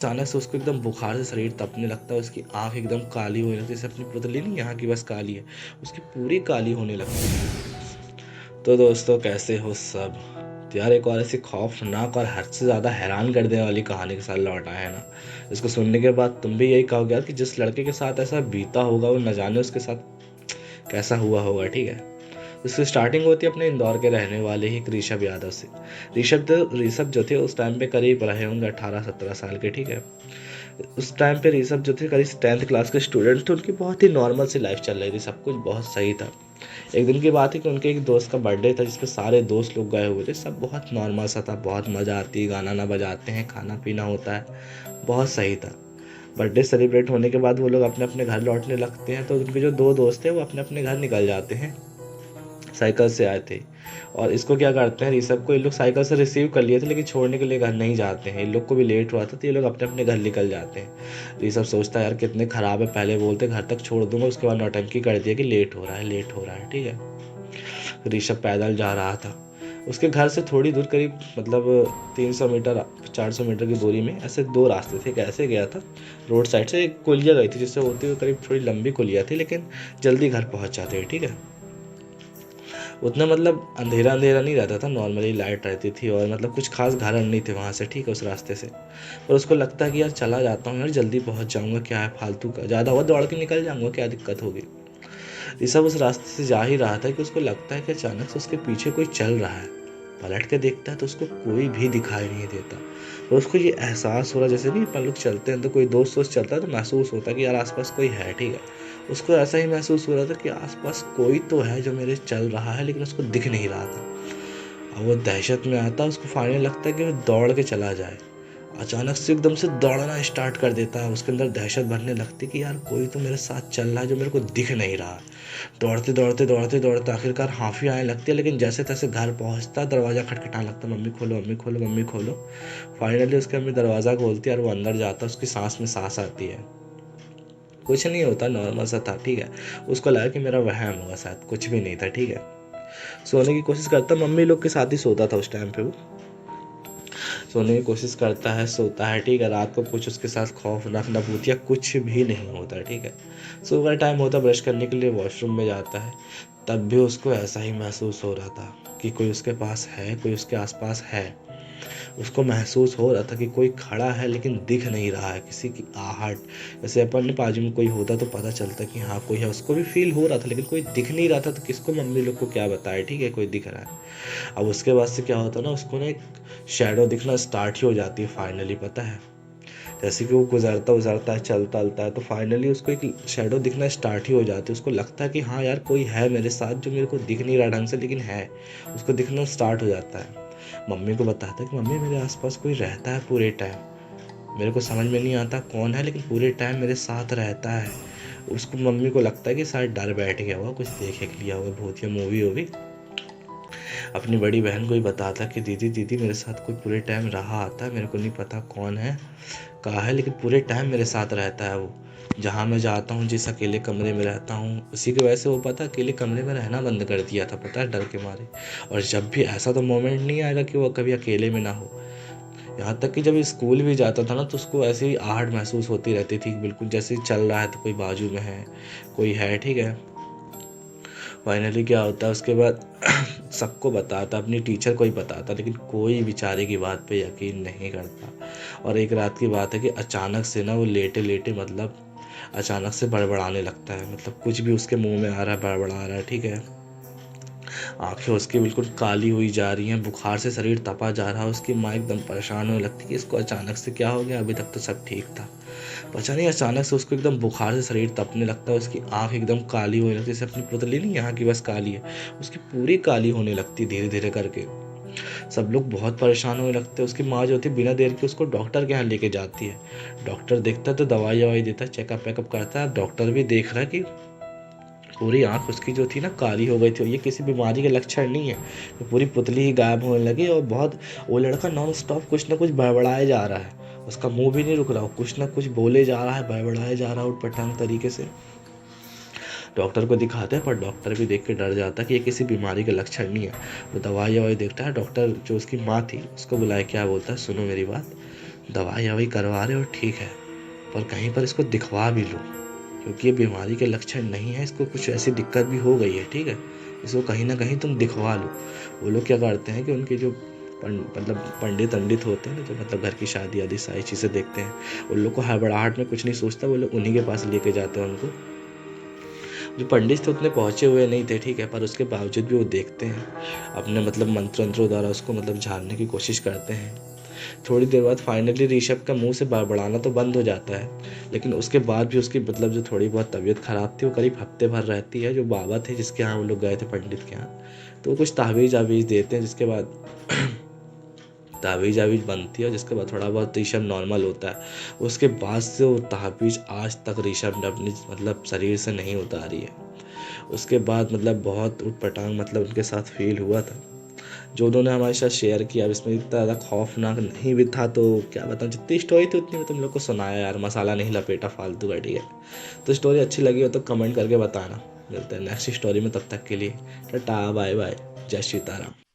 अचानक से उसको एकदम बुखार से शरीर तपने लगता है, उसकी आंख एकदम काली होने लगती है, जैसे अपनी पुतली नहीं यहाँ की बस काली है, उसकी पूरी काली होने लगती है। तो दोस्तों कैसे हो सब? तो यार एक और ऐसी खौफनाक और हद से ज़्यादा हैरान कर देने वाली कहानी के साथ लौट आए हैं ना। इसको सुनने के बाद तुम भी यही कहोगे यार कि जिस लड़के के साथ ऐसा बीता होगा वो न जाने उसके साथ कैसा हुआ होगा, ठीक है। इसकी स्टार्टिंग होती है अपने इंदौर के रहने वाले ही एक ऋषभ यादव से। ऋषभ जो थे उस टाइम पे करीब रहे होंगे 18-17 साल के, ठीक है। उस टाइम पे ऋषभ जो थे करीब 10th क्लास के स्टूडेंट थे, उनकी बहुत ही नॉर्मल सी लाइफ चल रही थी, सब कुछ बहुत सही था। एक दिन की बात है कि उनके एक दोस्त का बर्थडे था जिसपे सारे दोस्त लोग गए हुए थे, सब बहुत नॉर्मल सा था, बहुत मज़ा आती है, गाना ना बजाते हैं, खाना पीना होता है, बहुत सही था। बर्थडे सेलिब्रेट होने के बाद वो लोग अपने अपने घर लौटने लगते हैं, तो उनके जो दो दोस्त थे वो अपने अपने घर निकल जाते हैं, साइकिल से आए थे। और इसको क्या करते हैं, ऋषभ को ये लोग साइकिल से रिसीव कर लिए थे लेकिन छोड़ने के लिए घर नहीं जाते हैं, इन लोग को भी लेट हुआ था तो ये लोग अपने अपने घर निकल जाते हैं। ऋषभ सोचता है यार कितने खराब है, पहले बोलते घर तक छोड़ दूंगा, उसके बाद नौटंकी कर दिया कि लेट हो रहा है, लेट हो रहा है, ठीक है। ऋषभ पैदल जा रहा था, उसके घर से थोड़ी दूर करीब मतलब 300 मीटर 400 मीटर की दूरी में ऐसे दो रास्ते थे, कैसे गया था, रोड साइड से एक कुलिया गई थी जिससे होते हुए करीब थोड़ी लंबी कुलिया थी, लेकिन जल्दी घर पहुंच जाते हैं, ठीक है। उतना मतलब अंधेरा अंधेरा नहीं रहता था, नॉर्मली लाइट रहती थी और मतलब कुछ खास घर नहीं थे वहाँ से, ठीक है, उस रास्ते से। पर उसको लगता है कि यार चला जाता हूँ यार, जल्दी पहुँच जाऊँगा, क्या है फालतू का, ज़्यादा हुआ दौड़ के निकल जाऊँगा, क्या दिक्कत होगी। ये सब उस रास्ते से जा ही रहा था कि उसको लगता है कि अचानक से उसके पीछे कोई चल रहा है। पलट के देखता है तो उसको कोई भी दिखाई नहीं देता। तो उसको ये एहसास हो रहा, जैसे नहीं अपन लोग चलते हैं तो कोई दोस्त वोस्त चलता है तो महसूस होता है कि यार आसपास कोई है, ठीक है। उसको ऐसा ही महसूस हो रहा था कि आसपास कोई तो है जो मेरे चल रहा है, लेकिन उसको दिख नहीं रहा था। अब वो दहशत में आता है, उसको फाइनली लगता है कि वो दौड़ के चला जाए। अचानक से एकदम से दौड़ना स्टार्ट कर देता है, उसके अंदर दहशत भरने लगती कि यार कोई तो मेरे साथ चल रहा है जो मेरे को दिख नहीं रहा है। दौड़ते दौड़ते दौड़ते दौड़ते आखिरकार हाफी आने लगती है, लेकिन जैसे तैसे घर पहुंचता, दरवाज़ा खटखटाने लगता, मम्मी खोलो मम्मी खोलो मम्मी खोलो। फाइनली उसके मम्मी दरवाज़ा खोलती है और वो अंदर जाता है, उसकी सांस में सांस आती है। कुछ नहीं होता, नॉर्मल सा था, ठीक है। उसको लगा कि मेरा वहम होगा, शायद कुछ भी नहीं था, ठीक है। सोने की कोशिश करता, मम्मी लोग के साथ ही सोता था उस टाइम पे वो। सोने की कोशिश करता है, सोता है, ठीक है। रात को कुछ उसके साथ खौफनाक न भूतिया कुछ भी नहीं होता, ठीक है। सुबह टाइम होता, ब्रश करने के लिए वॉशरूम में जाता है, तब भी उसको ऐसा ही महसूस हो रहा था कि कोई उसके पास है, कोई उसके आसपास है। उसको महसूस हो रहा था कि कोई खड़ा है लेकिन दिख नहीं रहा है, किसी की आहट, जैसे अपन ने बाजू में कोई होता तो पता चलता कि हाँ कोई है, उसको भी फील हो रहा था, लेकिन कोई दिख नहीं रहा था, तो किसको मम्मी लोग को क्या बताए, ठीक है, कोई दिख रहा है। अब उसके बाद से क्या होता ना, उसको ना एक शैडो दिखना स्टार्ट ही हो जाती है फाइनली, पता है। जैसे कि वो गुजरता गुजरता है, चलता चलता है, तो फाइनली उसको एक शैडो दिखना स्टार्ट ही हो जाती है। उसको लगता है कि हाँ यार कोई है मेरे साथ जो मेरे को दिख नहीं रहा ढंग से, लेकिन है, उसको दिखना स्टार्ट हो जाता है। मम्मी को बताता है कि मम्मी मेरे आसपास कोई रहता है पूरे टाइम, मेरे को समझ में नहीं आता कौन है, लेकिन पूरे टाइम मेरे साथ रहता है। उसको मम्मी को लगता है कि शायद डर बैठ गया होगा, कुछ देख लिया होगा, भूतिया मूवी होगी। अपनी बड़ी बहन को ही बताता कि दीदी दीदी मेरे साथ कोई पूरे टाइम रहा आता है, मेरे को नहीं पता कौन है, कहा है, लेकिन पूरे टाइम मेरे साथ रहता है वो। जहाँ मैं जाता हूँ, जिस अकेले कमरे में रहता हूँ, उसी की वजह से वो पता अकेले कमरे में रहना बंद कर दिया था, पता है, डर के मारे। और जब भी ऐसा तो मोमेंट नहीं आएगा कि वो कभी अकेले में ना हो। यहाँ तक कि जब स्कूल भी जाता था ना तो उसको ऐसी ही आहट महसूस होती रहती थी, बिल्कुल जैसे चल रहा है तो कोई बाजू में है, कोई है, ठीक है। फाइनली क्या होता है उसके बाद सबको बताता, अपनी टीचर को ही बताता, लेकिन कोई बेचारे की बात पे यकीन नहीं करता। और एक रात की बात है कि अचानक से ना वो लेटे लेटे मतलब अचानक से बड़बड़ाने लगता है, मतलब कुछ भी उसके मुंह में आ रहा है बड़बड़ा रहा है, ठीक है। आंखें उसकी बिल्कुल काली हुई जा रही हैं, बुखार से शरीर तपा जा रहा है, उसकी माँ एकदम परेशान होने लगती है कि इसको अचानक से क्या हो गया, अभी तक तो सब ठीक था। पता नहीं अचानक से उसको एकदम बुखार से शरीर तपने लगता है, उसकी आंख एकदम काली होने लगती है, जैसे अपनी पुतली नहीं यहाँ की बस काली है, उसकी पूरी काली होने लगती है धीरे धीरे करके। सब लोग बहुत परेशान होने लगते हैं। उसकी माँ जो होती है बिना देर के उसको डॉक्टर के यहाँ लेके जाती है। डॉक्टर देखता है तो दवाई ववाई देता है, चेकअप वेकअप करता है। डॉक्टर भी देख रहा है कि पूरी आंख उसकी जो थी ना काली हो गई थी, और ये किसी बीमारी के लक्षण नहीं है, तो पूरी पुतली ही गायब होने लगी। और बहुत वो लड़का नॉन स्टॉप कुछ ना कुछ बड़बड़ाए जा रहा है, उसका मुंह भी नहीं रुक रहा, कुछ ना कुछ बोले जा रहा है, बड़बड़ाए जा रहा है उटपटांग तरीके से। डॉक्टर को दिखाते हैं, पर डॉक्टर भी देख के डर जाता है कि ये किसी बीमारी का लक्षण नहीं है। वो दवाई ववाई देखता है। डॉक्टर जो उसकी माँ थी उसको बुलाए, क्या बोलता है, सुनो मेरी बात, दवाई ववाई करवा रहे हो ठीक है, पर कहीं पर इसको दिखवा भी लो, क्योंकि ये बीमारी के लक्षण नहीं है, इसको कुछ ऐसी दिक्कत भी हो गई है, ठीक है। इसको कहीं ना कहीं तुम दिखवा लो। वो लोग क्या करते हैं कि उनके जो मतलब पंडित होते हैं ना, जो मतलब घर की शादी आदि सारी चीज़ें देखते हैं, उन लोग को हड़बड़ाहट में कुछ नहीं सोचता, वो लोग उन्हीं के पास लेके जाते हैं उनको। जो पंडित थे उतने पहुँचे हुए नहीं थे, ठीक है, पर उसके बावजूद भी वो देखते हैं, अपने मतलब मंत्रों द्वारा उसको मतलब झाड़ने की कोशिश करते हैं। थोड़ी देर बाद फाइनली ऋषभ का मुंह से बड़बड़ाना तो बंद हो जाता है, लेकिन उसके बाद भी उसकी मतलब जो थोड़ी बहुत तबीयत खराब थी वो करीब हफ्ते भर रहती है। जो बाबा थे जिसके यहाँ वो लोग गए थे पंडित के यहाँ, तो वो कुछ तावीज़ आवीज़ देते हैं, जिसके बाद तावीज़ आवीज़ बनती है, और जिसके बाद थोड़ा बहुत ऋषभ नॉर्मल होता है। उसके बाद से वो तावीज़ आज तक ऋषभ ने अपनी मतलब शरीर से नहीं उतारी है। उसके बाद मतलब बहुत उटपटांग मतलब उनके साथ फील हुआ था, जो उन्होंने हमारे साथ शेयर किया। अब इसमें इतना ज़्यादा खौफनाक नहीं भी था, तो क्या बताऊँ, जितनी स्टोरी थी उतनी मैं तुम लोग को सुनाया यार, मसाला नहीं लपेटा फालतू का, ठीक है। तो स्टोरी अच्छी लगी हो तो कमेंट करके बताना। मिलते हैं नेक्स्ट स्टोरी में, तब तक के लिए टाटा बाय बाय, जय सीताराम।